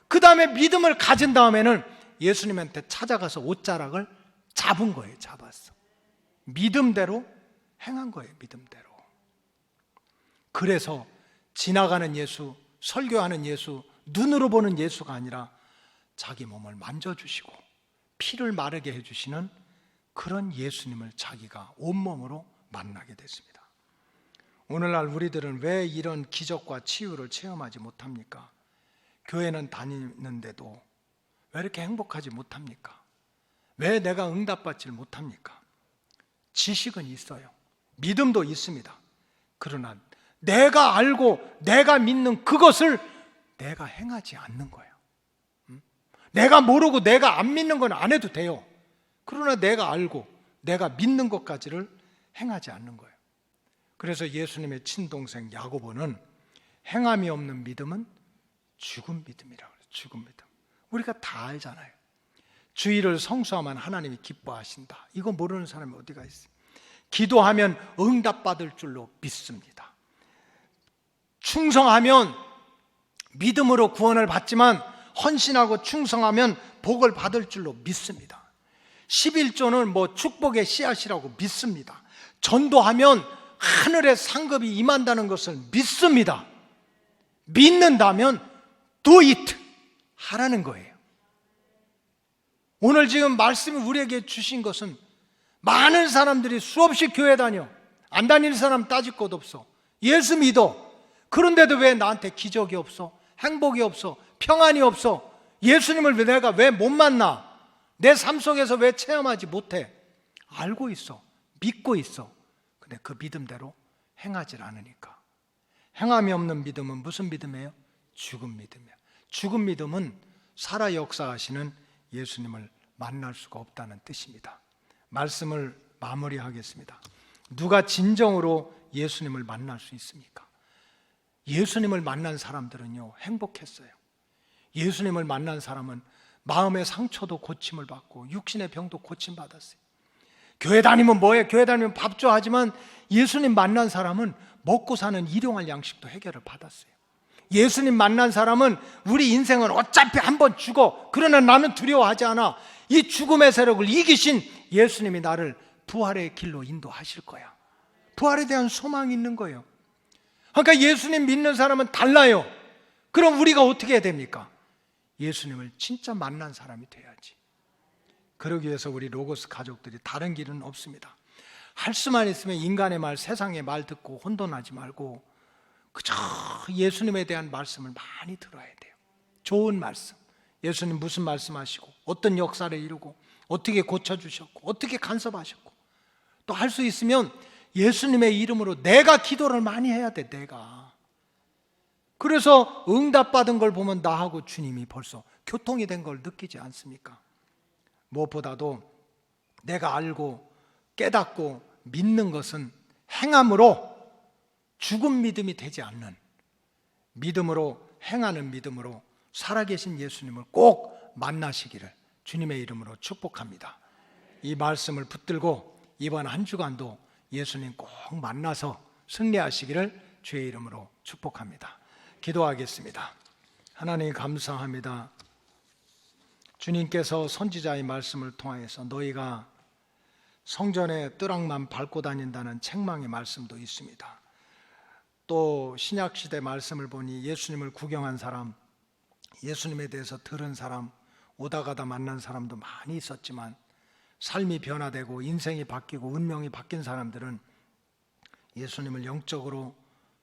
그 다음에 믿음을 가진 다음에는 예수님한테 찾아가서 옷자락을 잡은 거예요. 잡았어. 믿음대로 행한 거예요. 믿음대로. 그래서 지나가는 예수, 설교하는 예수, 눈으로 보는 예수가 아니라 자기 몸을 만져주시고 피를 마르게 해주시는 그런 예수님을 자기가 온몸으로 만나게 됐습니다. 오늘날 우리들은 왜 이런 기적과 치유를 체험하지 못합니까? 교회는 다니는데도 왜 이렇게 행복하지 못합니까? 왜 내가 응답받지 못합니까? 지식은 있어요. 믿음도 있습니다. 그러나 내가 알고 내가 믿는 그것을 내가 행하지 않는 거예요. 내가 모르고 내가 안 믿는 건 안 해도 돼요. 그러나 내가 알고 내가 믿는 것까지를 행하지 않는 거예요. 그래서 예수님의 친동생 야고보는 행함이 없는 믿음은 죽은 믿음이라고 해요. 죽은 믿음. 우리가 다 알잖아요. 주의를 성수하면 하나님이 기뻐하신다. 이거 모르는 사람이 어디가 있어요. 기도하면 응답받을 줄로 믿습니다. 충성하면 믿음으로 구원을 받지만 헌신하고 충성하면 복을 받을 줄로 믿습니다. 11조는 축복의 씨앗이라고 믿습니다. 전도하면 하늘의 상급이 임한다는 것을 믿습니다. 믿는다면 do it 하라는 거예요. 오늘 지금 말씀이 우리에게 주신 것은 많은 사람들이 수없이 교회 다녀. 안 다니는 사람 따질 것 없어. 예수 믿어. 그런데도 왜 나한테 기적이 없어? 행복이 없어? 평안이 없어? 예수님을 내가 왜 못 만나? 내 삶 속에서 왜 체험하지 못해? 알고 있어, 믿고 있어. 근데 그 믿음대로 행하지 않으니까. 행함이 없는 믿음은 무슨 믿음이에요? 죽은 믿음이에요. 죽은 믿음은 살아 역사하시는 예수님을 만날 수가 없다는 뜻입니다. 말씀을 마무리하겠습니다. 누가 진정으로 예수님을 만날 수 있습니까? 예수님을 만난 사람들은요, 행복했어요. 예수님을 만난 사람은 마음의 상처도 고침을 받고 육신의 병도 고침받았어요. 교회 다니면 뭐해? 교회 다니면 밥 줘 하지만 예수님 만난 사람은 먹고 사는 일용할 양식도 해결을 받았어요. 예수님 만난 사람은 우리 인생은 어차피 한번 죽어, 그러나 나는 두려워하지 않아. 이 죽음의 세력을 이기신 예수님이 나를 부활의 길로 인도하실 거야. 부활에 대한 소망이 있는 거예요. 그러니까 예수님 믿는 사람은 달라요. 그럼 우리가 어떻게 해야 됩니까? 예수님을 진짜 만난 사람이 돼야지. 그러기 위해서 우리 로고스 가족들이 다른 길은 없습니다. 할 수만 있으면 인간의 말, 세상의 말 듣고 혼돈하지 말고 그저 예수님에 대한 말씀을 많이 들어야 돼요. 좋은 말씀. 예수님 무슨 말씀하시고 어떤 역사를 이루고 어떻게 고쳐주셨고 어떻게 간섭하셨고, 또 할 수 있으면 예수님의 이름으로 내가 기도를 많이 해야 돼. 내가. 그래서 응답받은 걸 보면 나하고 주님이 벌써 교통이 된 걸 느끼지 않습니까? 무엇보다도 내가 알고 깨닫고 믿는 것은 행함으로 죽은 믿음이 되지 않는 믿음으로, 행하는 믿음으로 살아계신 예수님을 꼭 만나시기를 주님의 이름으로 축복합니다. 이 말씀을 붙들고 이번 한 주간도 예수님 꼭 만나서 승리하시기를 주의 이름으로 축복합니다. 기도하겠습니다. 하나님 감사합니다. 주님께서 선지자의 말씀을 통하여서 너희가 성전의 뜨락만 밟고 다닌다는 책망의 말씀도 있습니다. 또 신약시대 말씀을 보니 예수님을 구경한 사람, 예수님에 대해서 들은 사람, 오다 가다 만난 사람도 많이 있었지만 삶이 변화되고 인생이 바뀌고 운명이 바뀐 사람들은 예수님을 영적으로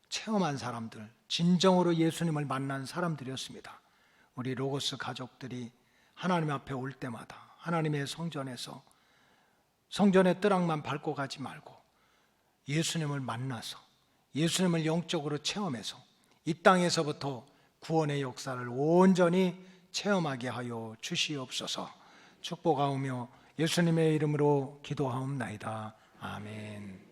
체험한 사람들, 진정으로 예수님을 만난 사람들이었습니다. 우리 로고스 가족들이 하나님 앞에 올 때마다 하나님의 성전에서 성전의 뜨락만 밟고 가지 말고 예수님을 만나서 예수님을 영적으로 체험해서 이 땅에서부터 구원의 역사를 온전히 체험하게 하여 주시옵소서. 축복하오며 예수님의 이름으로 기도하옵나이다. 아멘.